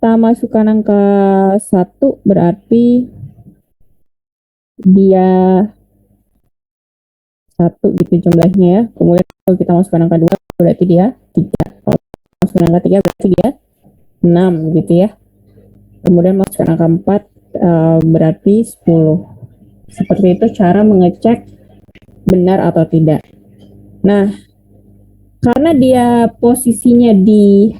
kita masukkan angka 1 berarti dia 1 gitu jumlahnya ya. Kemudian kalau kita masukkan angka 2 berarti dia 3. Kalau masukkan angka 3 berarti dia 6 gitu ya. Kemudian masukkan angka 4 berarti 10. Seperti itu cara mengecek benar atau tidak. Nah, karena dia posisinya di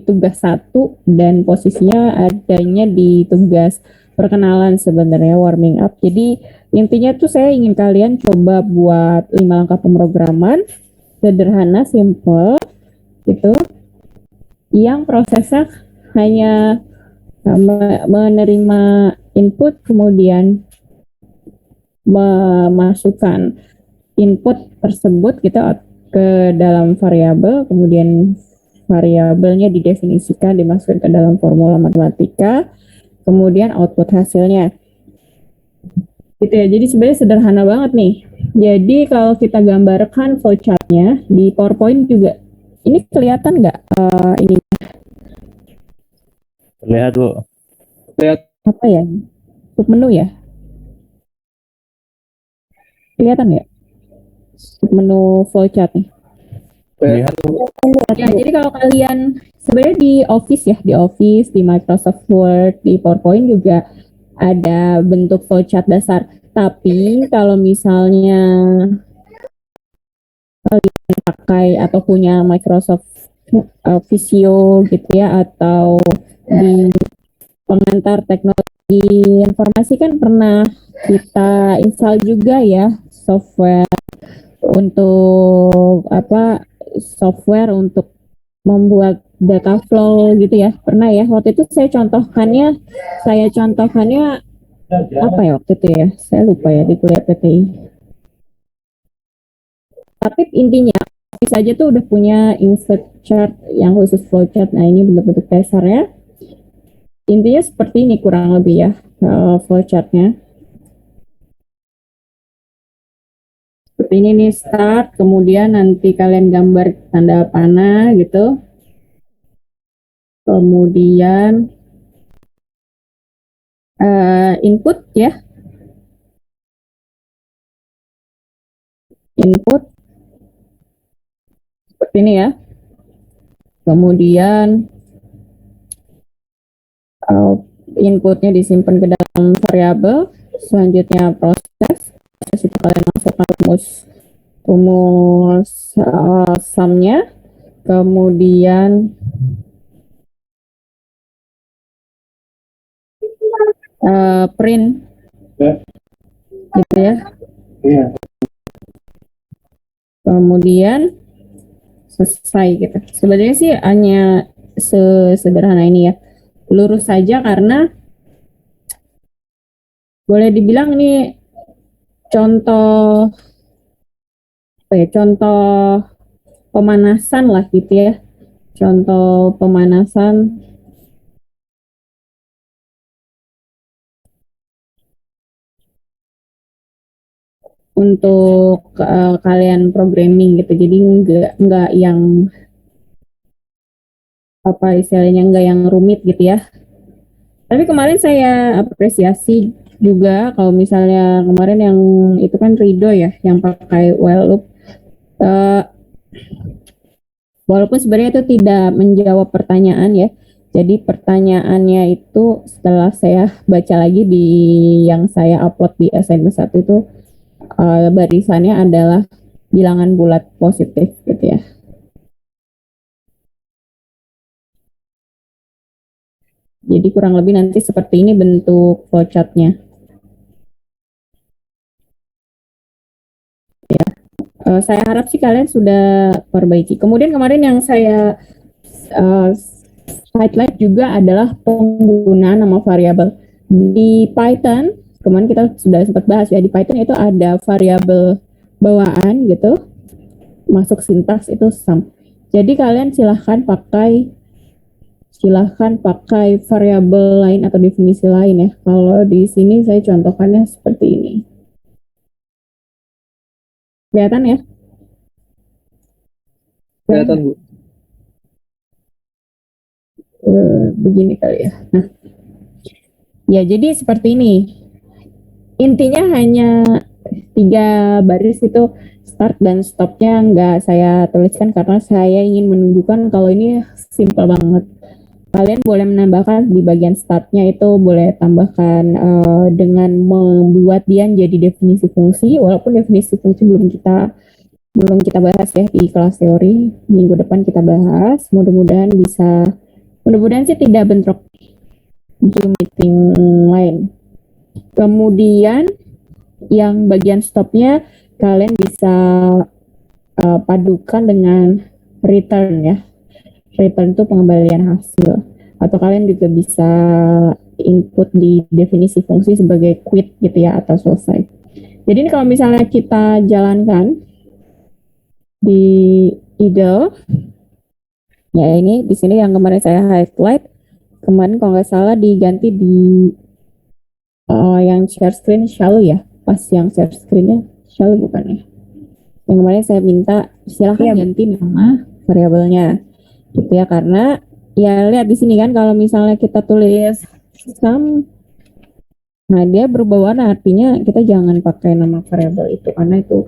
tugas 1 dan posisinya adanya di tugas perkenalan sebenarnya warming up. Jadi intinya tuh saya ingin kalian coba buat 5 langkah pemrograman sederhana, simple gitu, yang prosesnya hanya menerima input kemudian memasukkan input tersebut gitu ke dalam variabel, kemudian variabelnya didefinisikan, dimasukkan ke dalam formula matematika, kemudian output hasilnya. Gitu ya. Jadi sebenarnya sederhana banget nih. Jadi kalau kita gambarkan flowchartnya di PowerPoint juga, ini kelihatan nggak ini Terlihat, Bu. apa ya? Submenu ya? Kelihatan nggak? Submenu flowchart nih. Terlihat. Ya, jadi kalau kalian sebenarnya di Office ya, di Office, di Microsoft Word, di PowerPoint juga ada bentuk flowchart dasar. Tapi kalau misalnya kalian pakai atau punya Microsoft Visio gitu ya, atau di pengantar teknologi informasi kan pernah kita install juga ya software untuk software untuk membuat data flow gitu ya, pernah ya. Waktu itu saya contohkannya apa ya waktu itu ya, saya lupa ya, di kuliah PTI. Tapi intinya bisa aja tuh udah punya insert chart yang khusus flowchart. Nah ini bentuk-bentuk dasarnya, intinya seperti ini kurang lebih ya flowchartnya. Seperti ini nih, start, kemudian nanti kalian gambar tanda panah gitu, kemudian input ya, input seperti ini ya, kemudian inputnya disimpan ke dalam variabel, selanjutnya proses itu kalian masukkan rumus sumnya, kemudian print gitu ya, kemudian selesai gitu. Sebenarnya sih hanya sesederhana ini ya, lurus saja karena boleh dibilang ini contoh contoh pemanasan lah gitu ya, contoh pemanasan untuk kalian programming gitu. Jadi nggak yang apa istilahnya, nggak yang rumit gitu ya. Tapi kemarin saya apresiasi juga kalau misalnya kemarin yang itu kan Rido ya yang pakai while loop. Uh, Walaupun sebenarnya itu tidak menjawab pertanyaan ya. Jadi pertanyaannya itu setelah saya baca lagi di yang saya upload di assignment 1 itu barisannya adalah bilangan bulat positif gitu ya. Jadi kurang lebih nanti seperti ini bentuk flowchartnya. Ya. Saya harap sih kalian sudah perbaiki. Kemudian kemarin yang saya uh, highlight juga adalah penggunaan nama variabel. Di Python, kemarin kita sudah sempat bahas ya, di Python itu ada variabel bawaan gitu, masuk sintaks itu sum. Jadi kalian silahkan pakai variabel lain atau definisi lain ya. Kalau di sini saya contohkannya seperti ini. Kelihatan ya? Kelihatan, Bu. begini kali ya. Nah, ya jadi seperti ini. Intinya hanya 3 baris itu, start dan stopnya nggak saya tuliskan karena saya ingin menunjukkan kalau ini simple banget. Kalian boleh menambahkan di bagian startnya itu, boleh tambahkan dengan membuat dia jadi definisi fungsi, walaupun definisi fungsi belum kita bahas ya di kelas teori. Minggu depan kita bahas, mudah-mudahan sih tidak bentrok Zoom meeting lain. Kemudian yang bagian stopnya kalian bisa padukan dengan return ya. Return itu pengembalian hasil. Atau kalian juga bisa input di definisi fungsi sebagai quit gitu ya, atau selesai. Jadi ini kalau misalnya kita jalankan di idle, ya ini di sini yang kemarin saya highlight, kemarin kalau nggak salah diganti di yang share screen shallow ya, pas yang share screennya shallow bukan ya, yang kemarin saya minta silahkan ganti nama variabelnya gitu ya, karena ya lihat di sini kan kalau misalnya kita tulis sum, nah dia berubah warna, artinya kita jangan pakai nama variabel itu karena itu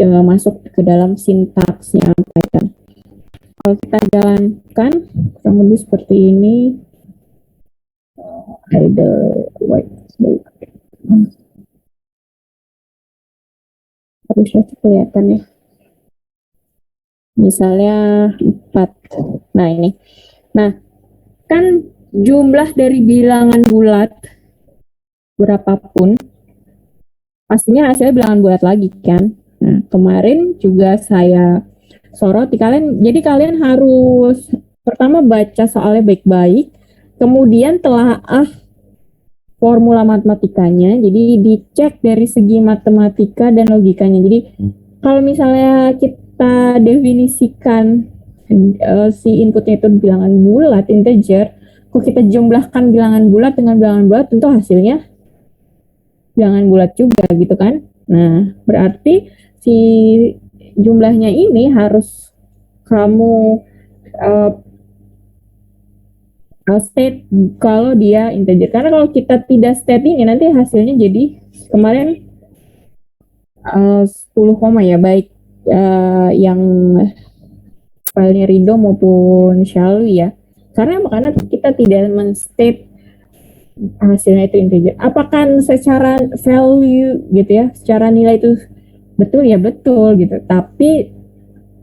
masuk ke dalam sintaksnya Python. Kalau kita jalankan kurang lebih seperti ini, idle white space. Harusnya kelihatan ya. Misalnya 4. Nah ini. Nah, kan jumlah dari bilangan bulat berapapun, pastinya hasilnya bilangan bulat lagi kan. Nah, kemarin juga saya soroti kalian, jadi kalian harus pertama baca soalnya baik-baik, kemudian telaah formula matematikanya, jadi dicek dari segi matematika dan logikanya. Jadi kalau misalnya kita definisikan si inputnya itu bilangan bulat, integer, kalau kita jumlahkan bilangan bulat dengan bilangan bulat, tentu hasilnya bilangan bulat juga gitu kan. Nah, berarti si jumlahnya ini harus kamu state kalau dia integer. Karena kalau kita tidak state ini, nanti hasilnya jadi kemarin 10 koma ya, baik yang filenya Rido maupun Shalwi ya. Karena kita tidak men-state hasilnya itu integer. Apakah secara value gitu ya, secara nilai itu betul ya betul gitu. Tapi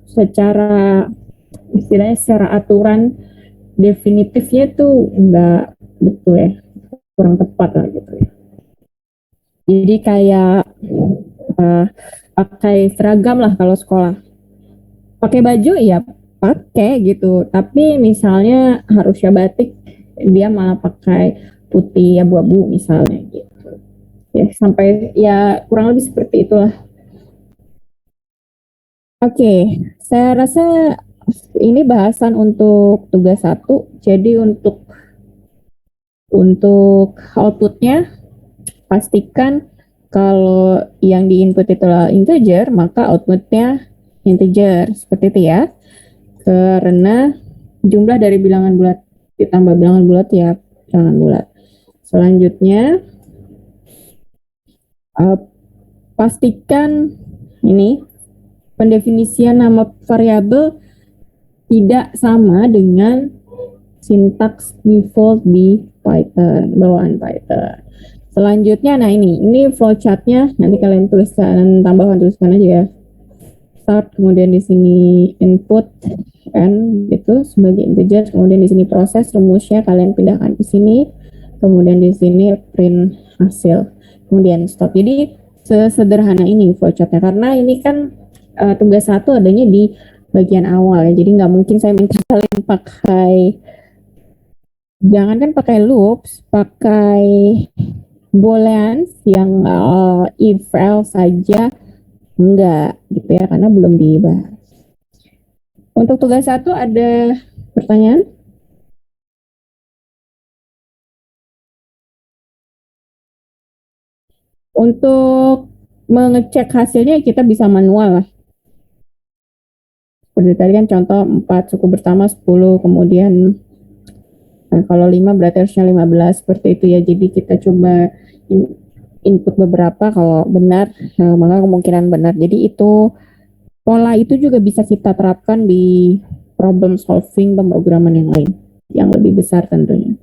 secara istilahnya secara aturan definitifnya tuh enggak betul ya, kurang tepat lah gitu ya. Jadi kayak pakai seragam lah kalau sekolah. Pakai baju ya pakai gitu, tapi misalnya harusnya batik, dia malah pakai putih abu-abu misalnya gitu. Ya sampai ya kurang lebih seperti itulah. Oke, saya rasa ini bahasan untuk tugas 1. Jadi untuk outputnya pastikan kalau yang di input itu integer, maka outputnya integer seperti itu ya. Karena jumlah dari bilangan bulat ditambah bilangan bulat ya bilangan bulat. Selanjutnya pastikan ini pendefinisian nama variabel tidak sama dengan sintaks default di Python, bawaan Python. Selanjutnya, nah ini flowchartnya, nanti kalian tuliskan, tuliskan aja ya. Start, kemudian di sini input n gitu sebagai integer, kemudian di sini proses rumusnya kalian pindahkan ke sini, kemudian di sini print hasil, kemudian stop. Jadi sesederhana ini flowchartnya, karena ini kan tugas 1 adanya di bagian awal ya, jadi nggak mungkin saya minta kalian jangankan pakai loops, pakai booleans yang if else saja enggak gitu ya, karena belum dibahas. Untuk tugas 1 ada pertanyaan? Untuk mengecek hasilnya kita bisa manual lah. Seperti tadi kan contoh 4, suku pertama 10, kemudian Nah, kalau 5 berarti harusnya 15 seperti itu ya. Jadi kita coba input beberapa, kalau benar maka kemungkinan benar. Jadi itu pola itu juga bisa kita terapkan di problem solving pemrograman yang lain yang lebih besar tentunya.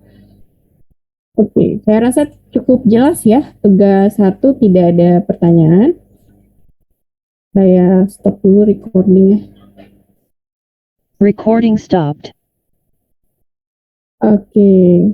Oke, saya rasa cukup jelas ya. Tugas 1 tidak ada pertanyaan. Saya stop dulu recordingnya. Recording stopped. Oke.